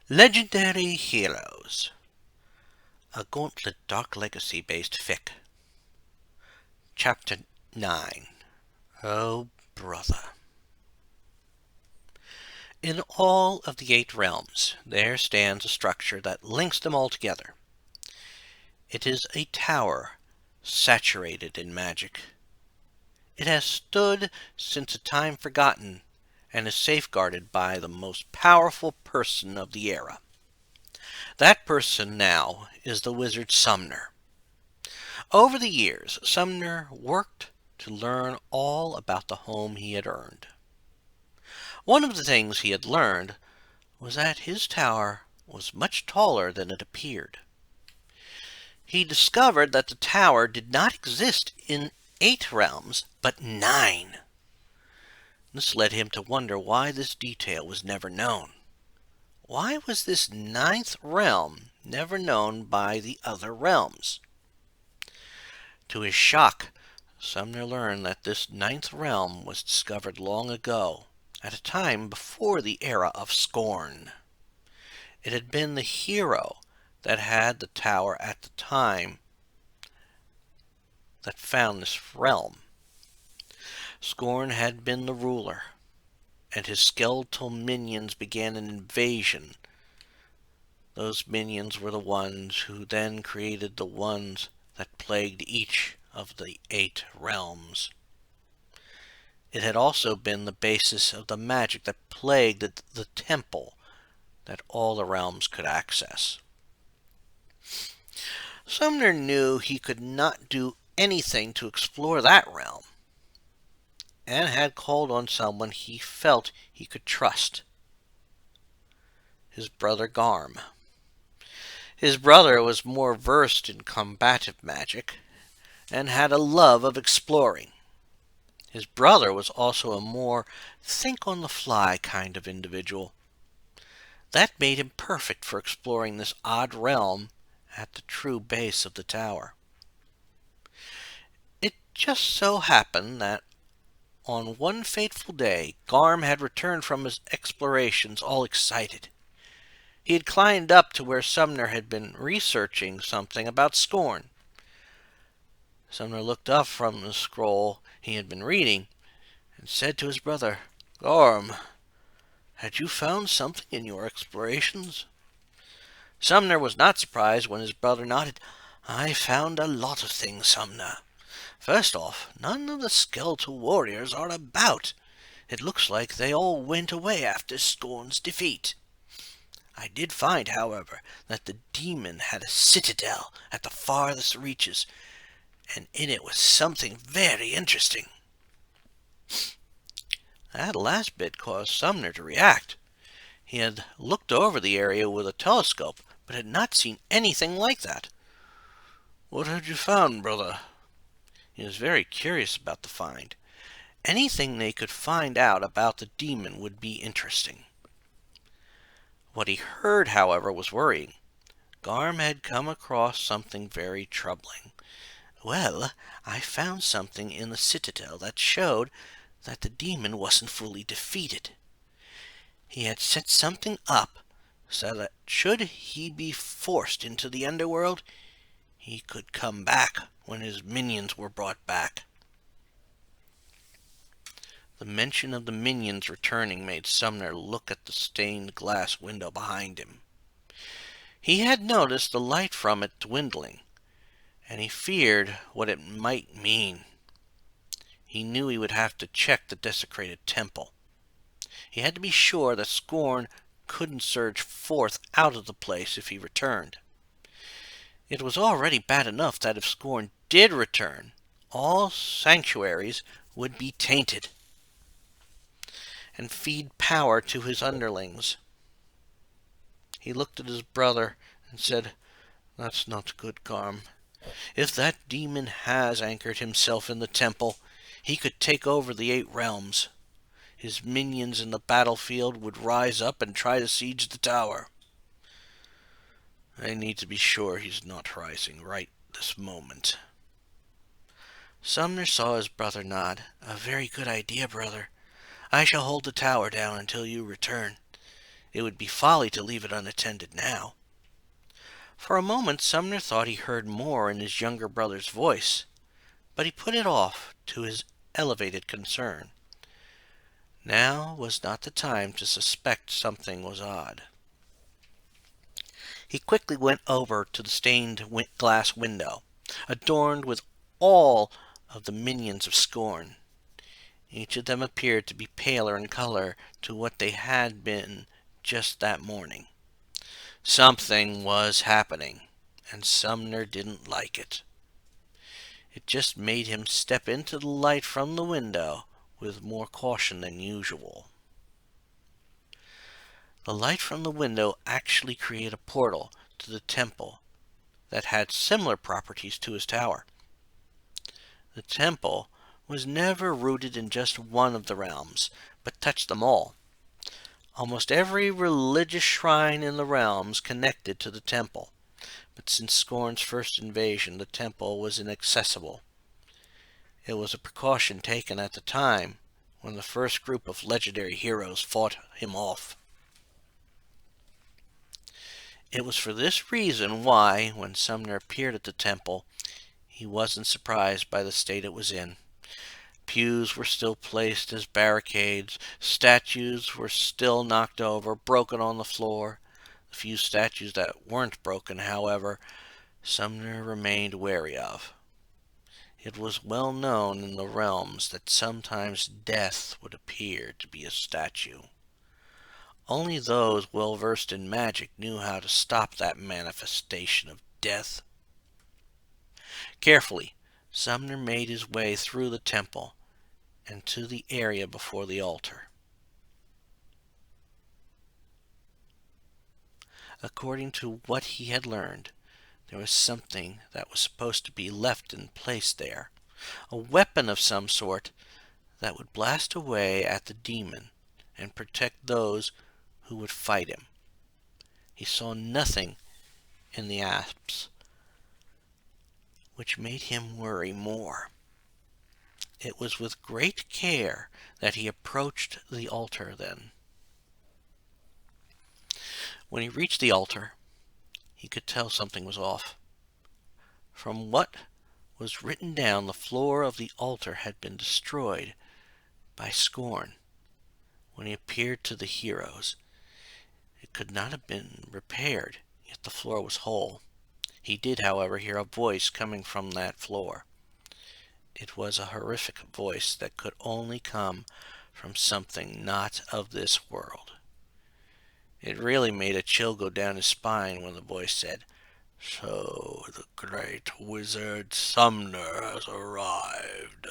Legendary Heroes, a Gauntlet Dark Legacy based fic. Chapter 9. Oh, brother. In all of the 8 realms, there stands a structure that links them all together. It is a tower saturated in magic. It has stood since a time forgotten and is safeguarded by the most powerful person of the era. That person now is the wizard Sumner. Over the years, Sumner worked to learn all about the home he had earned. One of the things he had learned was that his tower was much taller than it appeared. He discovered that the tower did not exist in 8 realms, but 9. This led him to wonder why this detail was never known. Why was this 9th realm never known by the other realms? To his shock, Sumner learned that this 9th realm was discovered long ago, at a time before the era of scorn. It had been the hero that had the tower at the time that found this realm. Scorn had been the ruler, and his skeletal minions began an invasion. Those minions were the ones who then created the ones that plagued each of the 8 realms. It had also been the basis of the magic that plagued the temple that all the realms could access. Sumner knew he could not do anything to explore that realm, and had called on someone he felt he could trust: his brother Garm. His brother was more versed in combative magic, and had a love of exploring. His brother was also a more think-on-the-fly kind of individual. That made him perfect for exploring this odd realm at the true base of the tower. It just so happened that on one fateful day, Garm had returned from his explorations all excited. He had climbed up to where Sumner had been researching something about scorn. Sumner looked up from the scroll he had been reading and said to his brother, "Garm, had you found something in your explorations?" Sumner was not surprised when his brother nodded. "I found a lot of things, Sumner. First off, none of the skeletal warriors are about. It looks like they all went away after Scorn's defeat. I did find, however, that the demon had a citadel at the farthest reaches, and in it was something very interesting." That last bit caused Sumner to react. He had looked over the area with a telescope, but had not seen anything like that. "What had you found, brother?" He was very curious about the find. Anything they could find out about the demon would be interesting. What he heard, however, was worrying. Garm had come across something very troubling. "Well, I found something in the citadel that showed that the demon wasn't fully defeated. He had set something up so that should he be forced into the underworld, he could come back when his minions were brought back." The mention of the minions returning made Sumner look at the stained glass window behind him. He had noticed the light from it dwindling, and he feared what it might mean. He knew he would have to check the desecrated temple. He had to be sure that Scorn couldn't surge forth out of the place if he returned. It was already bad enough that if Scorn did return, all sanctuaries would be tainted and feed power to his underlings. He looked at his brother and said, "That's not good, Garm. If that demon has anchored himself in the temple, he could take over the 8 realms. His minions in the battlefield would rise up and try to siege the tower. I need to be sure he's not rising right this moment." Sumner saw his brother nod. "A very good idea, brother. I shall hold the tower down until you return. It would be folly to leave it unattended now. For a moment Sumner thought he heard more in his younger brother's voice, but he put it off to his elevated concern. Now was not the time to suspect something was odd. He quickly went over to the stained glass window, adorned with all of the minions of scorn. Each of them appeared to be paler in color to what they had been just that morning. Something was happening, and Sumner didn't like it. It just made him step into the light from the window with more caution than usual. The light from the window actually created a portal to the temple that had similar properties to his tower. The temple was never rooted in just one of the realms, but touched them all. Almost every religious shrine in the realms connected to the temple, but since Scorn's first invasion, the temple was inaccessible. It was a precaution taken at the time when the first group of legendary heroes fought him off. It was for this reason why, when Sumner appeared at the temple, he wasn't surprised by the state it was in. Pews were still placed as barricades, statues were still knocked over, broken on the floor. The few statues that weren't broken, however, Sumner remained wary of. It was well known in the realms that sometimes death would appear to be a statue. Only those well versed in magic knew how to stop that manifestation of death. Carefully, Sumner made his way through the temple and to the area before the altar. According to what he had learned, there was something that was supposed to be left in place there, a weapon of some sort that would blast away at the demon and protect those who would fight him. He saw nothing in the apse, which made him worry more. It was with great care that he approached the altar then. When he reached the altar, he could tell something was off. From what was written down, the floor of the altar had been destroyed by Scorn when he appeared to the heroes. It could not have been repaired, yet the floor was whole. He did, however, hear a voice coming from that floor. It was a horrific voice that could only come from something not of this world. It really made a chill go down his spine when the voice said, "So the great wizard Sumner has arrived.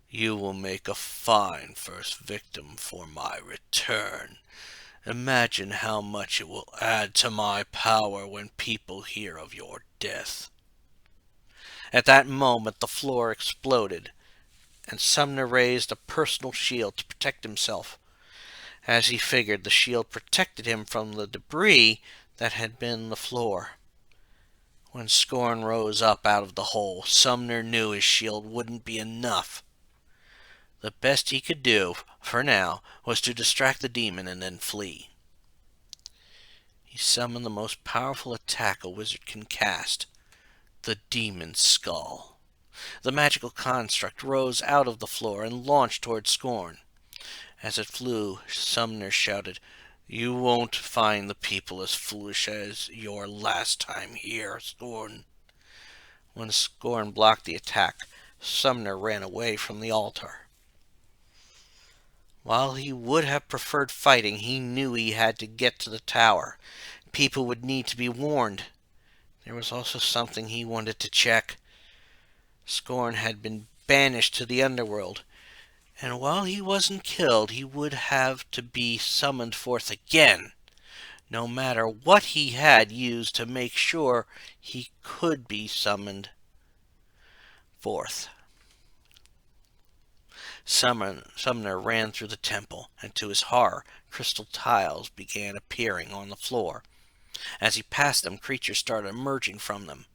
You will make a fine first victim for my return. Imagine how much it will add to my power when people hear of your death." At that moment the floor exploded, and Sumner raised a personal shield to protect himself. As he figured, the shield protected him from the debris that had been the floor. When Scorn rose up out of the hole, Sumner knew his shield wouldn't be enough. The best he could do, for now, was to distract the demon and then flee. He summoned the most powerful attack a wizard can cast, the Demon Skull. The magical construct rose out of the floor and launched toward Scorn. As it flew, Sumner shouted, "You won't find the people as foolish as your last time here, Scorn." When Scorn blocked the attack, Sumner ran away from the altar. While he would have preferred fighting, he knew he had to get to the tower. People would need to be warned. There was also something he wanted to check. Scorn had been banished to the underworld, and while he wasn't killed, he would have to be summoned forth again, no matter what he had used to make sure he could be summoned forth. Sumner ran through the temple, and to his horror, crystal tiles began appearing on the floor. As he passed them, creatures started emerging from them.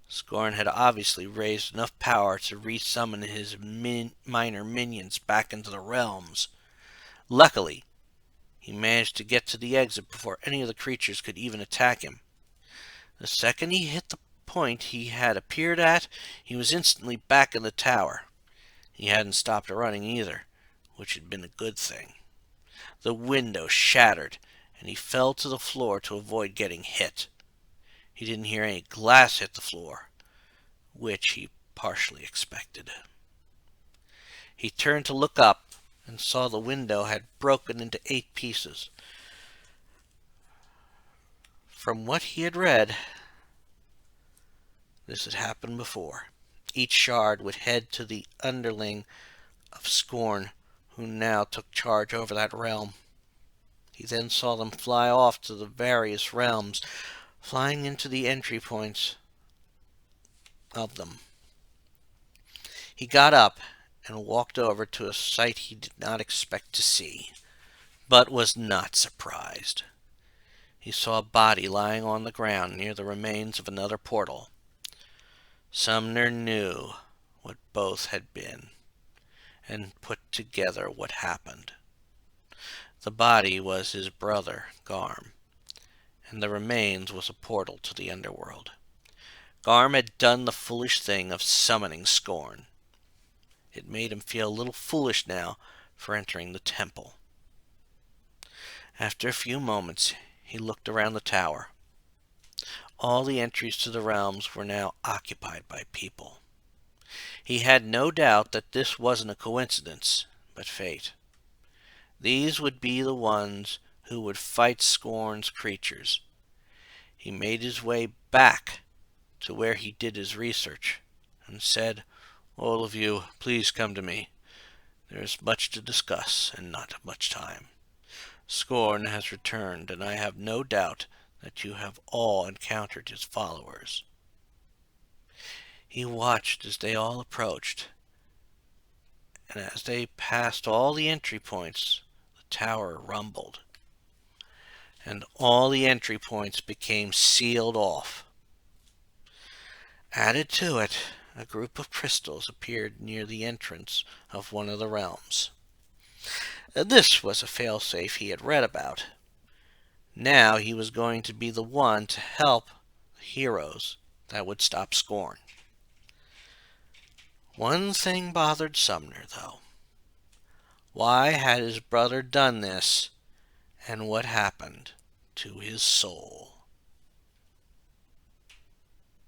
Scorn had obviously raised enough power to resummon his minor minions back into the realms. Luckily, He managed to get to the exit before any of the creatures could even attack him. The second he hit the point he had appeared at, he was instantly back in the tower. He hadn't stopped running either, which had been a good thing. The window shattered, and he fell to the floor to avoid getting hit. He didn't hear any glass hit the floor, which he partially expected. He turned to look up and saw the window had broken into 8 pieces. From what he had read, this had happened before. Each shard would head to the underling of Scorn, who now took charge over that realm. He then saw them fly off to the various realms, flying into the entry points of them. He got up and walked over to a sight he did not expect to see, but was not surprised. He saw a body lying on the ground near the remains of another portal. Sumner knew what both had been, and put together what happened. The body was his brother, Garm, and the remains was a portal to the underworld. Garm had done the foolish thing of summoning Scorn. It made him feel a little foolish now for entering the temple. After a few moments, he looked around the tower. All the entries to the realms were now occupied by people. He had no doubt that this wasn't a coincidence, but fate. These would be the ones who would fight Scorn's creatures. He made his way back to where he did his research and said, "All of you, please come to me. There is much to discuss and not much time. Scorn has returned, and I have no doubt that you have all encountered his followers." He watched as they all approached, and as they passed all the entry points, the tower rumbled, and all the entry points became sealed off. Added to it, a group of crystals appeared near the entrance of one of the realms. This was a failsafe he had read about. Now he was going to be the one to help the heroes that would stop Scorn. One thing bothered Sumner, though. Why had his brother done this, and what happened to his soul?